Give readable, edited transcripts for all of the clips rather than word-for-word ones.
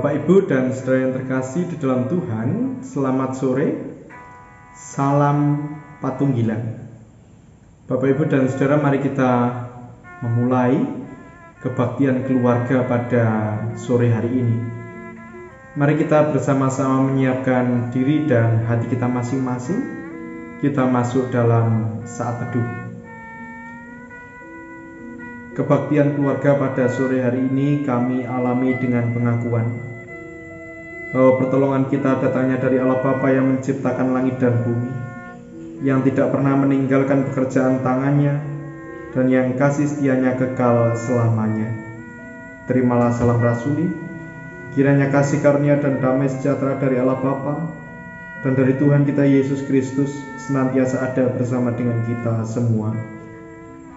Bapak, Ibu, dan saudara yang terkasih di dalam Tuhan, selamat sore. Salam Patunggilan. Bapak, Ibu, dan saudara, mari kita memulai kebaktian keluarga pada sore hari ini. Mari kita bersama-sama menyiapkan diri dan hati kita masing-masing. Kita masuk dalam saat teduh. Kebaktian keluarga pada sore hari ini kami alami dengan pengakuan bahwa pertolongan kita datangnya dari Allah Bapa yang menciptakan langit dan bumi, yang tidak pernah meninggalkan pekerjaan tangannya, dan yang kasih setianya kekal selamanya. Terimalah salam rasuli. Kiranya kasih karunia dan damai sejahtera dari Allah Bapa dan dari Tuhan kita Yesus Kristus senantiasa ada bersama dengan kita semua.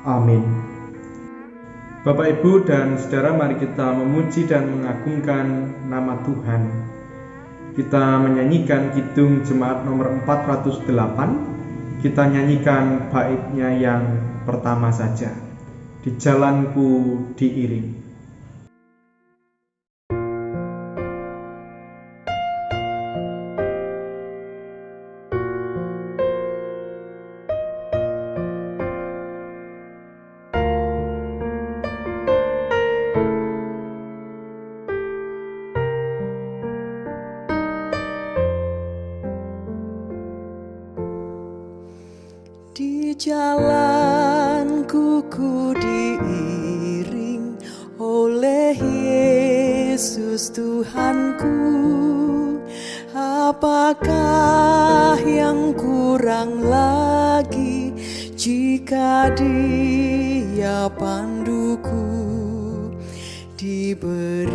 Amin. Bapak, Ibu, dan saudara, mari kita memuji dan mengagungkan nama Tuhan. Kita menyanyikan kidung jemaat nomor 408. Kita nyanyikan baitnya yang pertama saja. Di jalanku diiring. Di jalanku ku diiring oleh Yesus Tuhanku. Apakah yang kurang lagi jika Dia panduku? Diberi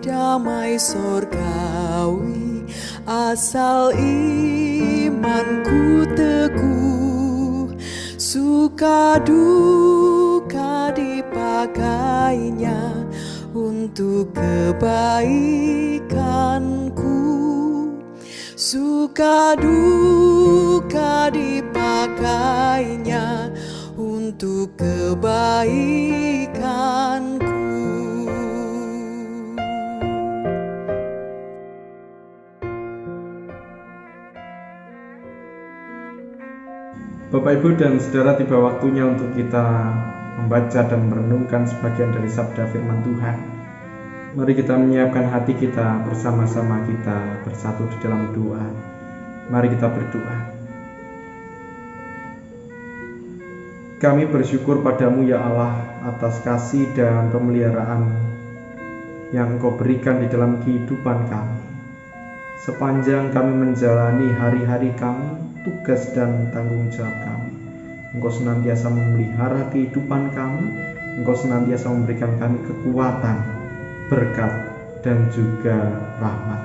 damai sorgawi asal imanku teguh, suka duka dipakainya untuk kebaikanku, suka duka dipakainya untuk kebaikanku. Bapak, Ibu, dan saudara, tiba waktunya untuk kita membaca dan merenungkan sebagian dari sabda firman Tuhan. Mari kita menyiapkan hati kita bersama-sama, kita bersatu di dalam doa. Mari kita berdoa. Kami bersyukur padamu ya Allah atas kasih dan pemeliharaan yang Engkau berikan di dalam kehidupan kami. Sepanjang kami menjalani hari-hari kami, tugas dan tanggung jawab kami, Engkau senantiasa memelihara kehidupan kami. Engkau senantiasa memberikan kami kekuatan, berkat, dan juga rahmat.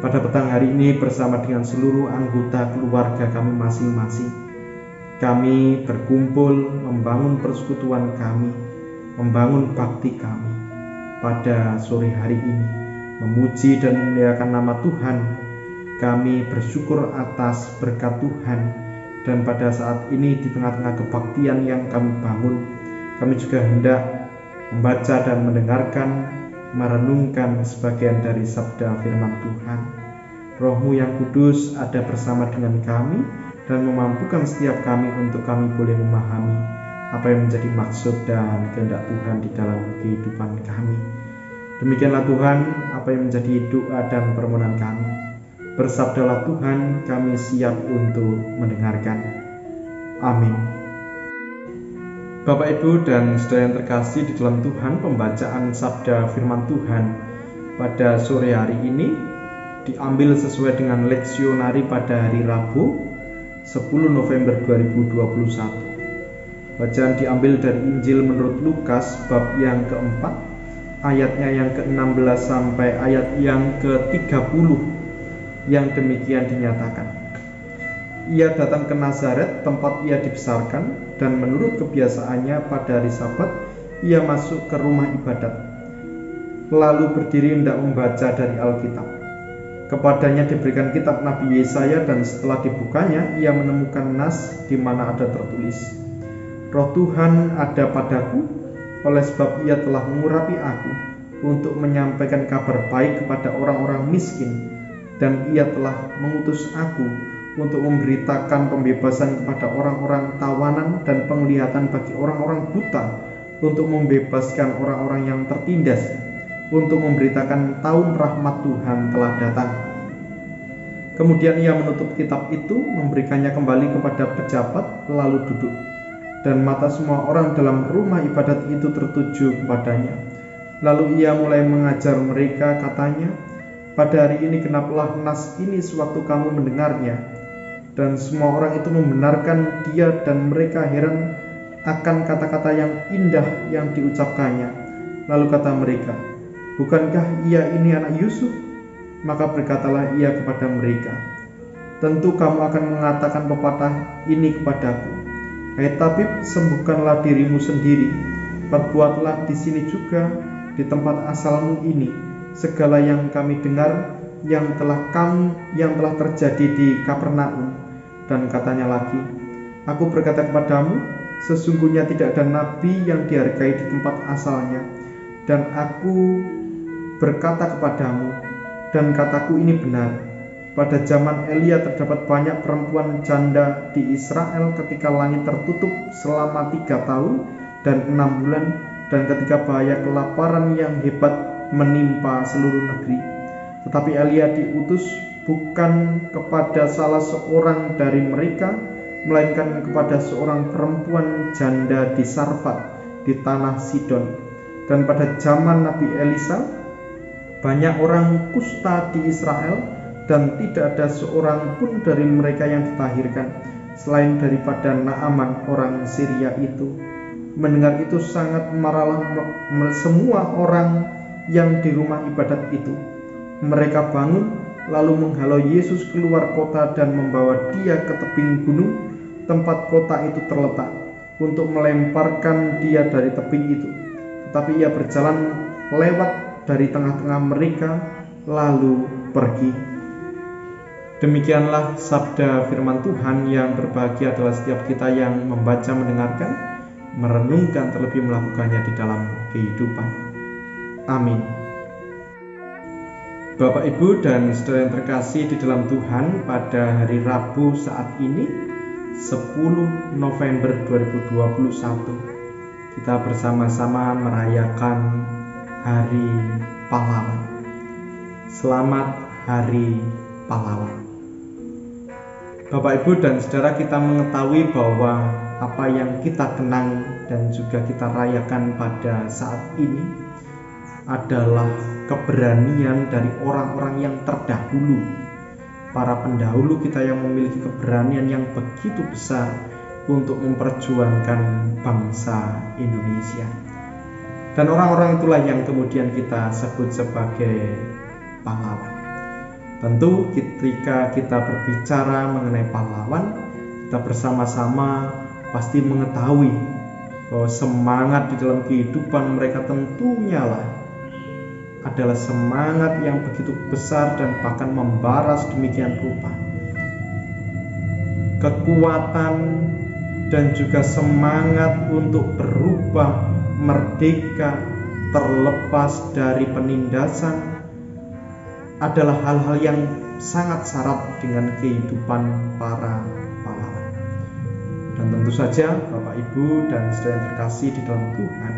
Pada petang hari ini bersama dengan seluruh anggota keluarga kami masing-masing, kami berkumpul membangun persekutuan kami, membangun bakti kami pada sore hari ini, memuji dan memuliakan nama Tuhan. Kami bersyukur atas berkat Tuhan, dan pada saat ini di tengah-tengah kebaktian yang kami bangun, kami juga hendak membaca dan mendengarkan, merenungkan sebagian dari sabda firman Tuhan. Roh-Mu yang kudus ada bersama dengan kami dan memampukan setiap kami untuk kami boleh memahami apa yang menjadi maksud dan kehendak Tuhan di dalam kehidupan kami. Demikianlah Tuhan apa yang menjadi doa dan permohonan kami. Bersabdalah Tuhan, kami siap untuk mendengarkan. Amin. Bapak, Ibu, dan saudara yang terkasih di dalam Tuhan, pembacaan sabda firman Tuhan pada sore hari ini diambil sesuai dengan leksionari pada hari Rabu 10 November 2021. Bacaan diambil dari Injil menurut Lukas bab yang keempat, ayatnya yang ke-16 sampai ayat yang ke-30. Yang demikian dinyatakan, ia datang ke Nazaret, tempat ia dibesarkan, dan menurut kebiasaannya pada hari Sabat ia masuk ke rumah ibadat, lalu berdiri hendak membaca dari Alkitab. Kepadanya diberikan kitab Nabi Yesaya, dan setelah dibukanya ia menemukan nas di mana ada tertulis, Roh Tuhan ada padaku, oleh sebab ia telah mengurapi aku untuk menyampaikan kabar baik kepada orang-orang miskin, dan Ia telah mengutus aku untuk memberitakan pembebasan kepada orang-orang tawanan dan penglihatan bagi orang-orang buta, untuk membebaskan orang-orang yang tertindas, untuk memberitakan tahun rahmat Tuhan telah datang. Kemudian Ia menutup kitab itu, memberikannya kembali kepada pejabat, lalu duduk. Dan mata semua orang dalam rumah ibadat itu tertuju kepadanya. Lalu Ia mulai mengajar mereka, katanya, "Pada hari ini genaplah nas ini sewaktu kamu mendengarnya." Dan semua orang itu membenarkan Dia, dan mereka heran akan kata-kata yang indah yang diucapkannya. Lalu kata mereka, "Bukankah Ia ini anak Yusuf?" Maka berkatalah Ia kepada mereka, "Tentu kamu akan mengatakan pepatah ini kepadaku, 'Hai tabib, sembuhkanlah dirimu sendiri. Perbuatlah di sini juga, di tempat asalmu ini, segala yang kami dengar yang telah terjadi di Kapernaum.' Dan katanya lagi, 'Aku berkata kepadamu, sesungguhnya tidak ada nabi yang dihargai di tempat asalnya. Dan aku berkata kepadamu, dan kataku ini benar, pada zaman Elia terdapat banyak perempuan janda di Israel ketika langit tertutup selama 3 tahun dan 6 bulan, dan ketika bahaya kelaparan yang hebat menimpa seluruh negeri. Tetapi Elia diutus bukan kepada salah seorang dari mereka, melainkan kepada seorang perempuan janda di Sarfat di tanah Sidon. Dan pada zaman Nabi Elisa banyak orang kusta di Israel, dan tidak ada seorang pun dari mereka yang ditahirkan, selain daripada Naaman orang Syria itu. Mendengar itu sangat marahlah semua orang yang di rumah ibadat itu. Mereka bangun lalu menghalau Yesus keluar kota dan membawa Dia ke tebing gunung tempat kota itu terletak, untuk melemparkan Dia dari tebing itu. Tetapi Ia berjalan lewat dari tengah-tengah mereka lalu pergi. Demikianlah sabda firman Tuhan. Yang berbahagia adalah setiap kita yang membaca, mendengarkan, merenungkan, terlebih melakukannya di dalam kehidupan. Amin. Bapak, Ibu, dan saudara yang terkasih di dalam Tuhan, pada hari Rabu saat ini 10 November 2021, kita bersama-sama merayakan Hari Pahlawan. Selamat Hari Pahlawan. Bapak, Ibu, dan saudara, kita mengetahui bahwa apa yang kita kenang dan juga kita rayakan pada saat ini adalah keberanian dari orang-orang yang terdahulu, para pendahulu kita yang memiliki keberanian yang begitu besar untuk memperjuangkan bangsa Indonesia. Dan orang-orang itulah yang kemudian kita sebut sebagai pahlawan. Tentu ketika kita berbicara mengenai pahlawan, kita bersama-sama pasti mengetahui bahwa semangat di dalam kehidupan mereka tentunya lah adalah semangat yang begitu besar dan bahkan membara sedemikian rupa. Kekuatan dan juga semangat untuk berubah, merdeka, terlepas dari penindasan adalah hal-hal yang sangat syarat dengan kehidupan para pahlawan. Dan tentu saja Bapak, Ibu, dan saudara yang terkasih di dalam Tuhan,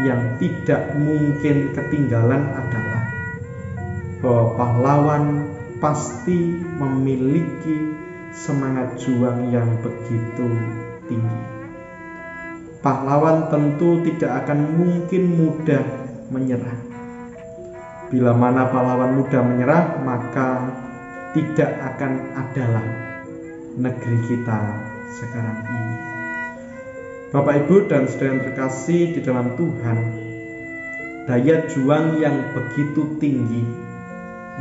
yang tidak mungkin ketinggalan adalah bahwa pahlawan pasti memiliki semangat juang yang begitu tinggi. Pahlawan tentu tidak akan mungkin mudah menyerah. Bila mana pahlawan mudah menyerah, maka tidak akan adalah negeri kita sekarang ini. Bapak, Ibu, dan saudara yang terkasih di dalam Tuhan, daya juang yang begitu tinggi,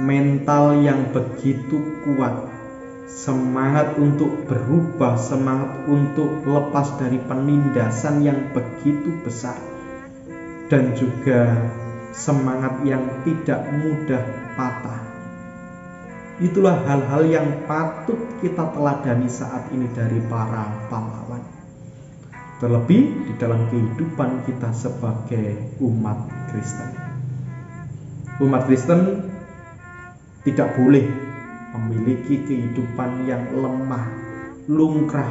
mental yang begitu kuat, semangat untuk berubah, semangat untuk lepas dari penindasan yang begitu besar, dan juga semangat yang tidak mudah patah. Itulah hal-hal yang patut kita teladani saat ini dari para pahlawan, terlebih di dalam kehidupan kita sebagai umat Kristen. Umat Kristen tidak boleh memiliki kehidupan yang lemah, lumrah,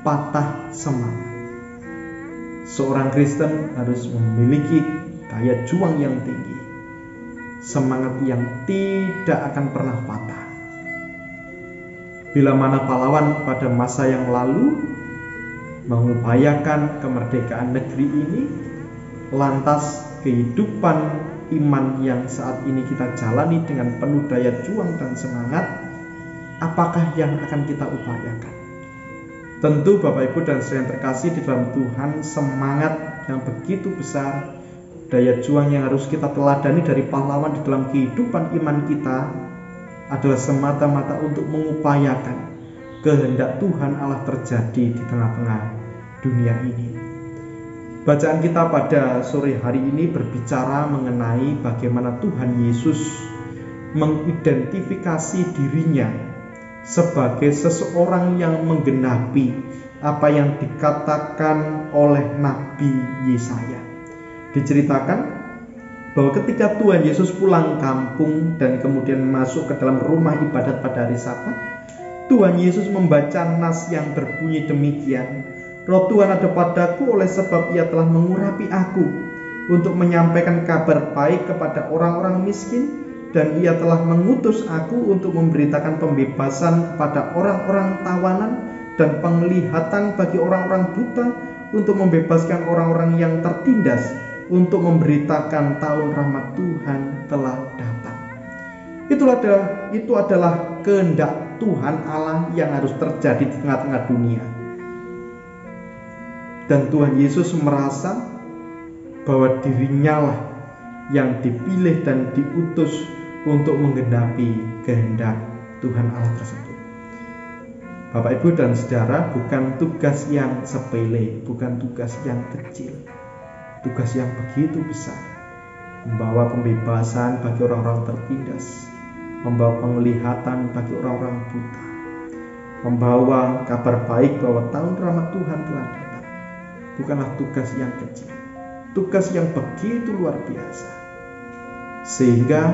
patah semangat. Seorang Kristen harus memiliki daya juang yang tinggi, semangat yang tidak akan pernah patah. Bila mana pahlawan pada masa yang lalu mengupayakan kemerdekaan negeri ini, lantas kehidupan iman yang saat ini kita jalani dengan penuh daya juang dan semangat, apakah yang akan kita upayakan? Tentu Bapak Ibu dan saudara yang terkasih di dalam Tuhan, semangat yang begitu besar, daya juang yang harus kita teladani dari pahlawan di dalam kehidupan iman kita adalah semata-mata untuk mengupayakan kehendak Tuhan Allah terjadi di tengah-tengah dunia ini. Bacaan kita pada sore hari ini berbicara mengenai bagaimana Tuhan Yesus mengidentifikasi dirinya sebagai seseorang yang menggenapi apa yang dikatakan oleh Nabi Yesaya. Diceritakan bahwa ketika Tuhan Yesus pulang kampung dan kemudian masuk ke dalam rumah ibadat pada hari Sabat, Tuhan Yesus membaca nas yang berbunyi demikian, Roh Tuhan ada padaku oleh sebab ia telah mengurapi aku untuk menyampaikan kabar baik kepada orang-orang miskin, dan ia telah mengutus aku untuk memberitakan pembebasan kepada orang-orang tawanan dan penglihatan bagi orang-orang buta, untuk membebaskan orang-orang yang tertindas, untuk memberitakan tahun rahmat Tuhan telah datang. Itu adalah kehendak Tuhan Allah yang harus terjadi di tengah-tengah dunia. Dan Tuhan Yesus merasa bahwa dirinya lah yang dipilih dan diutus untuk menggenapi kehendak Tuhan Allah tersebut. Bapak Ibu dan saudara, bukan tugas yang sepele, bukan tugas yang kecil, tugas yang begitu besar, membawa pembebasan bagi orang-orang tertindas, membawa penglihatan bagi orang-orang buta, membawa kabar baik bahwa tahun rahmat Tuhan telah datang. Bukanlah tugas yang kecil, tugas yang begitu luar biasa, sehingga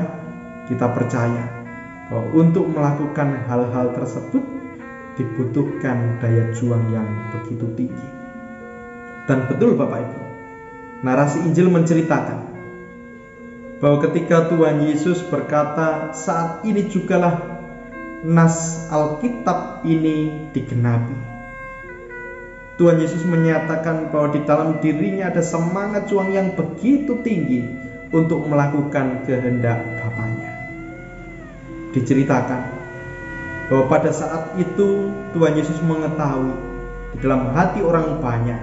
kita percaya bahwa untuk melakukan hal-hal tersebut dibutuhkan daya juang yang begitu tinggi. Dan betul Bapak Ibu, narasi Injil menceritakan bahwa ketika Tuhan Yesus berkata, saat ini jugalah nas Alkitab ini digenapi. Tuhan Yesus menyatakan bahwa di dalam dirinya ada semangat juang yang begitu tinggi untuk melakukan kehendak Bapanya. Diceritakan bahwa pada saat itu Tuhan Yesus mengetahui di dalam hati orang banyak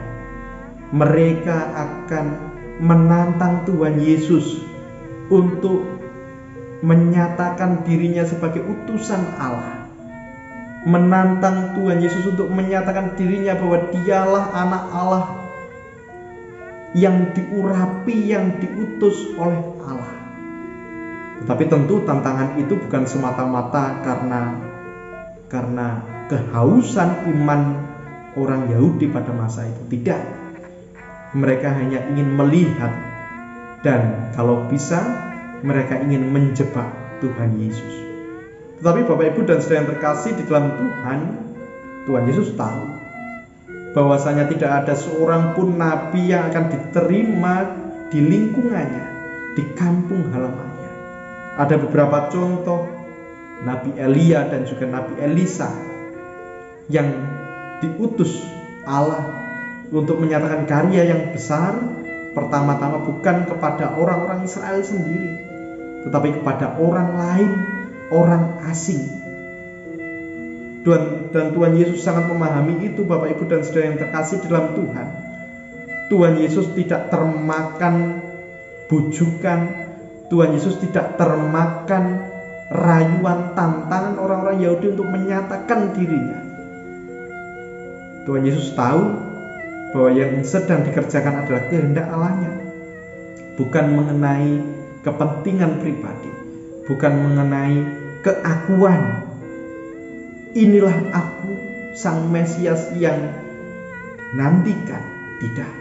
mereka akan menantang Tuhan Yesus untuk menyatakan dirinya sebagai utusan Allah, menantang Tuhan Yesus untuk menyatakan dirinya bahwa dialah anak Allah yang diurapi, yang diutus oleh Allah. Tetapi tentu tantangan itu bukan semata-mata karena kehausan iman orang Yahudi pada masa itu. Tidak. Mereka hanya ingin melihat, dan kalau bisa mereka ingin menjebak Tuhan Yesus. Tetapi Bapak Ibu dan saudara yang terkasih di dalam Tuhan Yesus tahu bahwasanya tidak ada seorang pun nabi yang akan diterima di lingkungannya, di kampung halamannya. Ada beberapa contoh Nabi Elia dan juga Nabi Elisa yang diutus Allah untuk menyatakan karya yang besar, pertama-tama bukan kepada orang-orang Israel sendiri, tetapi kepada orang lain, orang asing. Dan Tuhan Yesus sangat memahami itu Bapak Ibu dan saudara yang terkasih dalam Tuhan. Tuhan Yesus tidak termakan bujukan, Tuhan Yesus tidak termakan rayuan tantangan orang-orang Yahudi untuk menyatakan dirinya. Tuhan Yesus tahu bahwa yang sedang dikerjakan adalah kehendak Allahnya, bukan mengenai kepentingan pribadi, bukan mengenai keakuan. Inilah aku, Sang Mesias yang nantikan. Tidak.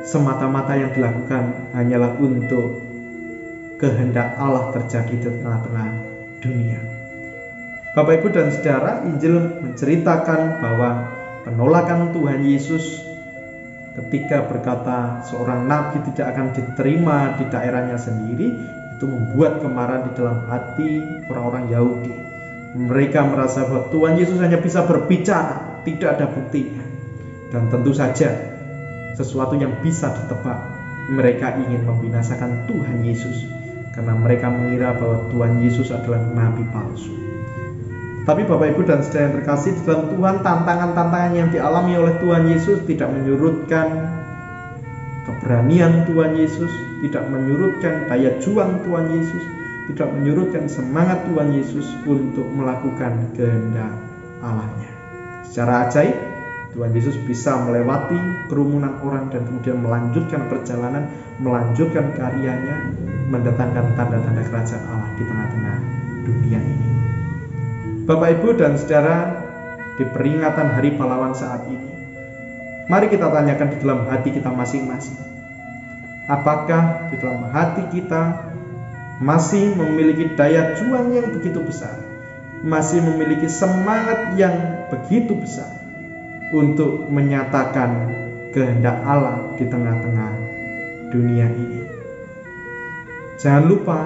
Semata-mata yang dilakukan hanyalah untuk kehendak Allah terjadi di tengah-tengah dunia. Bapak, Ibu, dan Saudara, Injil menceritakan bahwa penolakan Tuhan Yesus ketika berkata seorang nabi tidak akan diterima di daerahnya sendiri, itu membuat kemarahan di dalam hati orang-orang Yahudi. Mereka merasa bahwa Tuhan Yesus hanya bisa berbicara, tidak ada buktinya. Dan tentu saja sesuatu yang bisa ditebak, mereka ingin membinasakan Tuhan Yesus karena mereka mengira bahwa Tuhan Yesus adalah nabi palsu. Tapi Bapak, Ibu, dan Saudara yang terkasih di dalam Tuhan, tantangan-tantangan yang dialami oleh Tuhan Yesus tidak menyurutkan keberanian Tuhan Yesus, tidak menyurutkan daya juang Tuhan Yesus, tidak menyurutkan semangat Tuhan Yesus untuk melakukan kehendak Allah-Nya. Secara ajaib, Tuhan Yesus bisa melewati kerumunan orang dan kemudian melanjutkan perjalanan, melanjutkan karyanya, mendatangkan tanda-tanda kerajaan Allah di tengah-tengah dunia ini. Bapak, Ibu, dan Saudara, di peringatan Hari Pahlawan saat ini, mari kita tanyakan di dalam hati kita masing-masing. Apakah di dalam hati kita masih memiliki daya juang yang begitu besar, masih memiliki semangat yang begitu besar untuk menyatakan kehendak Allah di tengah-tengah dunia ini? Jangan lupa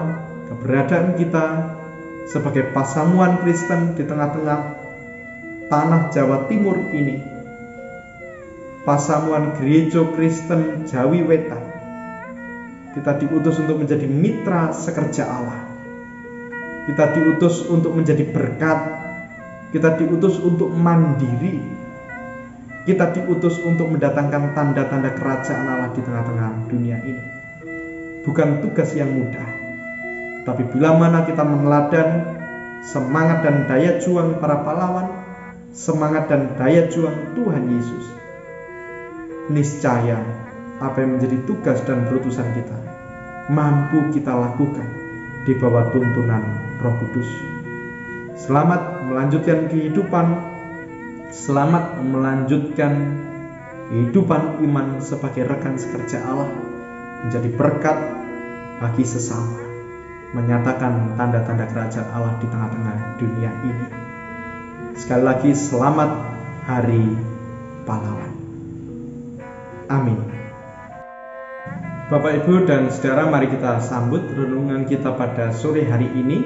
keberadaan kita sebagai pasamuan Kristen di tengah-tengah tanah Jawa Timur ini, pasamuan Gereja Kristen Jawi Wetan. Kita diutus untuk menjadi mitra sekerja Allah. Kita diutus untuk menjadi berkat. Kita diutus untuk mandiri. Kita diutus untuk mendatangkan tanda-tanda kerajaan Allah di tengah-tengah dunia ini. Bukan tugas yang mudah. Tapi bila mana kita meneladan semangat dan daya juang para pahlawan, semangat dan daya juang Tuhan Yesus, niscaya apa yang menjadi tugas dan berutusan kita mampu kita lakukan di bawah tuntunan Roh Kudus. Selamat melanjutkan kehidupan, selamat melanjutkan kehidupan iman sebagai rekan sekerja Allah, menjadi berkat bagi sesama, menyatakan tanda-tanda kerajaan Allah di tengah-tengah dunia ini. Sekali lagi, selamat Hari Pahlawan. Amin. Bapak, Ibu, dan Saudara, mari kita sambut renungan kita pada sore hari ini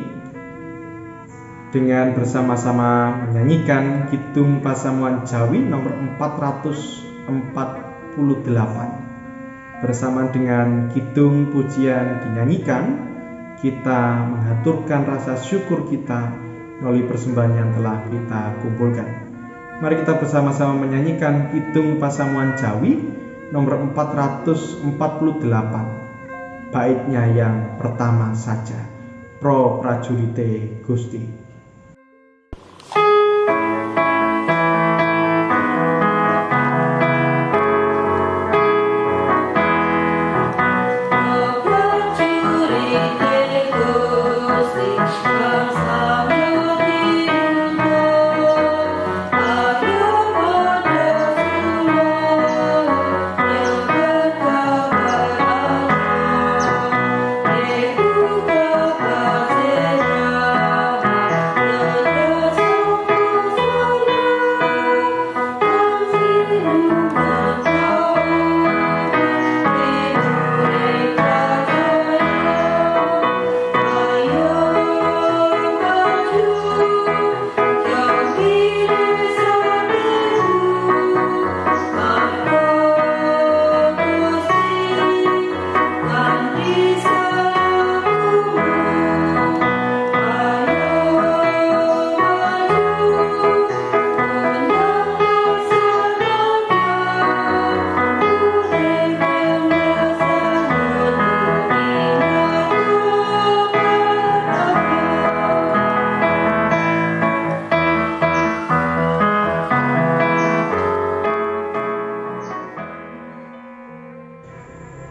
dengan bersama-sama menyanyikan Kidung Pasamuan Jawi nomor 448. Bersama dengan kidung pujian dinyanyikan, kita mengaturkan rasa syukur kita melalui persembahan yang telah kita kumpulkan. Mari kita bersama-sama menyanyikan Kidung Pasamuan Jawi nomor 448, baitnya yang pertama saja, Pro Prajurite Gusti.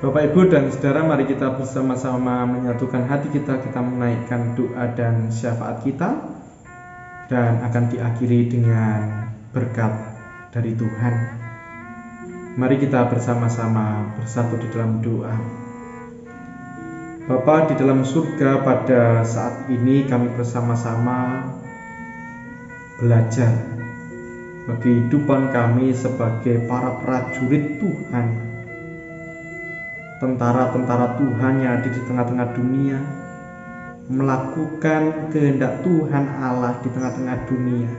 Bapak, Ibu, dan Saudara, mari kita bersama-sama menyatukan hati kita menaikkan doa dan syafaat kita, dan akan diakhiri dengan berkat dari Tuhan. Mari kita bersama-sama bersatu di dalam doa. Bapa di dalam surga, pada saat ini kami bersama-sama belajar bagi kehidupan kami sebagai para prajurit Tuhan, tentara-tentara Tuhan yang ada di tengah-tengah dunia, melakukan kehendak Tuhan Allah di tengah-tengah dunia,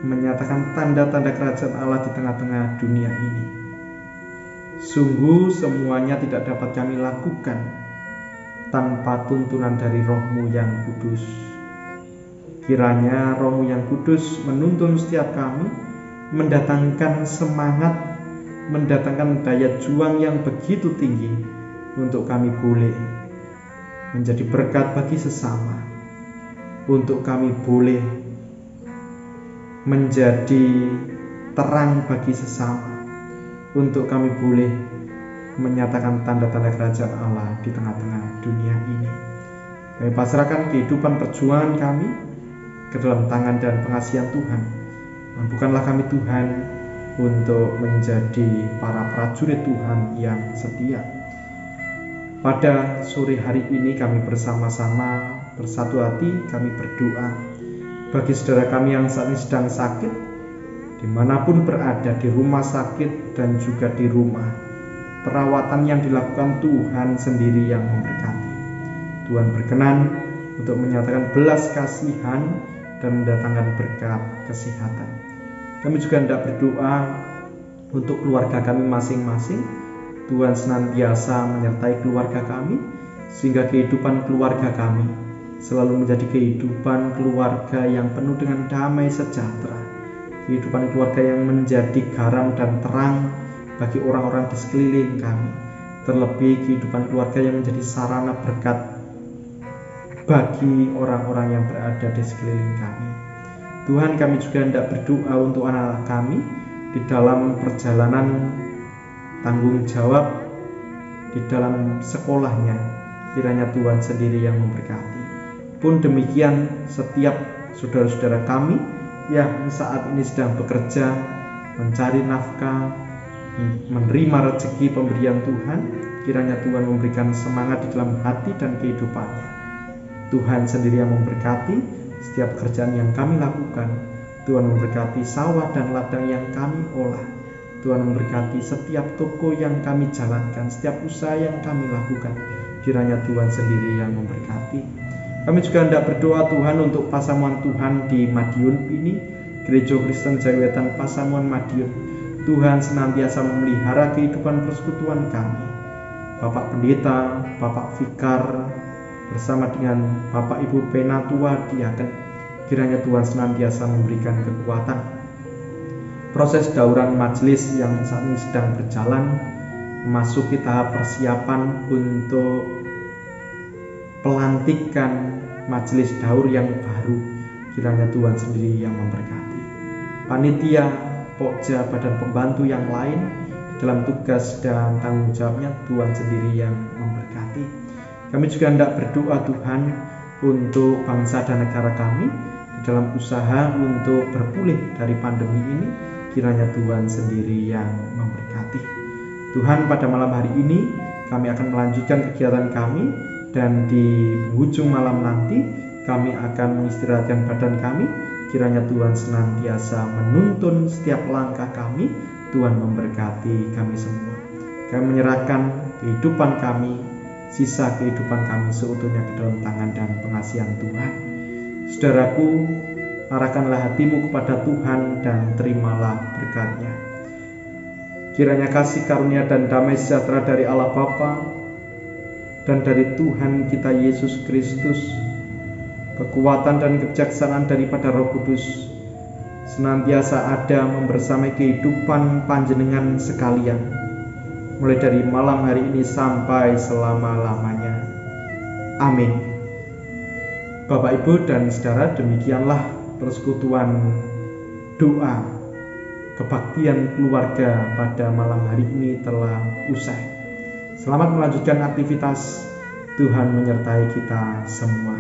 menyatakan tanda-tanda kerajaan Allah di tengah-tengah dunia ini. Sungguh semuanya tidak dapat kami lakukan tanpa tuntunan dari Roh-Mu yang kudus. Kiranya Roh-Mu yang kudus menuntun setiap kami, mendatangkan semangat, mendatangkan daya juang yang begitu tinggi untuk kami boleh menjadi berkat bagi sesama, untuk kami boleh menjadi terang bagi sesama, untuk kami boleh menyatakan tanda-tanda kerajaan Allah di tengah-tengah dunia ini. Kami pasrahkan kehidupan perjuangan kami ke dalam tangan dan pengasihan Tuhan. Mampukanlah kami Tuhan untuk menjadi para prajurit Tuhan yang setia. Pada sore hari ini kami bersama-sama bersatu hati, kami berdoa bagi saudara kami yang saat ini sedang sakit, dimanapun berada, di rumah sakit dan juga di rumah. Perawatan yang dilakukan Tuhan sendiri yang memberkati. Tuhan berkenan untuk menyatakan belas kasihan dan mendatangkan berkat kesehatan. Kami juga hendak berdoa untuk keluarga kami masing-masing. Tuhan senantiasa menyertai keluarga kami, sehingga kehidupan keluarga kami selalu menjadi kehidupan keluarga yang penuh dengan damai sejahtera. Kehidupan keluarga yang menjadi garam dan terang bagi orang-orang di sekeliling kami, terlebih kehidupan keluarga yang menjadi sarana berkat bagi orang-orang yang berada di sekeliling kami. Tuhan, kami juga hendak berdoa untuk anak-anak kami di dalam perjalanan tanggung jawab di dalam sekolahnya. Kiranya Tuhan sendiri yang memberkati. Pun demikian setiap saudara-saudara kami yang saat ini sedang bekerja, mencari nafkah, menerima rezeki pemberian Tuhan, kiranya Tuhan memberikan semangat di dalam hati dan kehidupannya. Tuhan sendiri yang memberkati setiap pekerjaan yang kami lakukan. Tuhan memberkati sawah dan ladang yang kami olah. Tuhan memberkati setiap toko yang kami jalankan, setiap usaha yang kami lakukan. Kiranya Tuhan sendiri yang memberkati. Kami juga hendak berdoa Tuhan untuk Pasamuan Tuhan di Madiun ini, Gereja Kristen Jayawetan Pasamuan Madiun. Tuhan senantiasa memelihara kehidupan persekutuan kami. Bapak Pendeta, Bapak Vikar, bersama dengan Bapak Ibu Penatua Diaken, kiranya Tuhan senantiasa memberikan kekuatan. Proses dauran majelis yang saat ini sedang berjalan, memasuki tahap persiapan untuk pelantikan majelis daur yang baru. Kiranya Tuhan sendiri yang memberkati. Panitia, pokja, badan pembantu yang lain dalam tugas dan tanggung jawabnya, Tuhan sendiri yang memberkati. Kami juga hendak berdoa Tuhan untuk bangsa dan negara kami di dalam usaha untuk berpulih dari pandemi ini. Kiranya Tuhan sendiri yang memberkati. Tuhan, pada malam hari ini kami akan melanjutkan kegiatan kami, dan di ujung malam nanti kami akan mengistirahatkan badan kami. Kiranya Tuhan senantiasa menuntun setiap langkah kami. Tuhan memberkati kami semua. Kami menyerahkan kehidupan kami, sisa kehidupan kami seutuhnya ke dalam tangan dan pengasihan Tuhan. Saudaraku, arahkanlah hatimu kepada Tuhan dan terimalah berkat-Nya. Kiranya kasih karunia dan damai sejahtera dari Allah Bapa dan dari Tuhan kita Yesus Kristus, kekuatan dan kebijaksanaan daripada Roh Kudus senantiasa ada membersamai kehidupan panjenengan sekalian, mulai dari malam hari ini sampai selama-lamanya. Amin. Bapak, Ibu, dan saudara, demikianlah persekutuan doa kebaktian keluarga pada malam hari ini telah usai. Selamat melanjutkan aktivitas. Tuhan menyertai kita semua.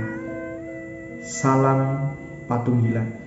Salam Patunggilan.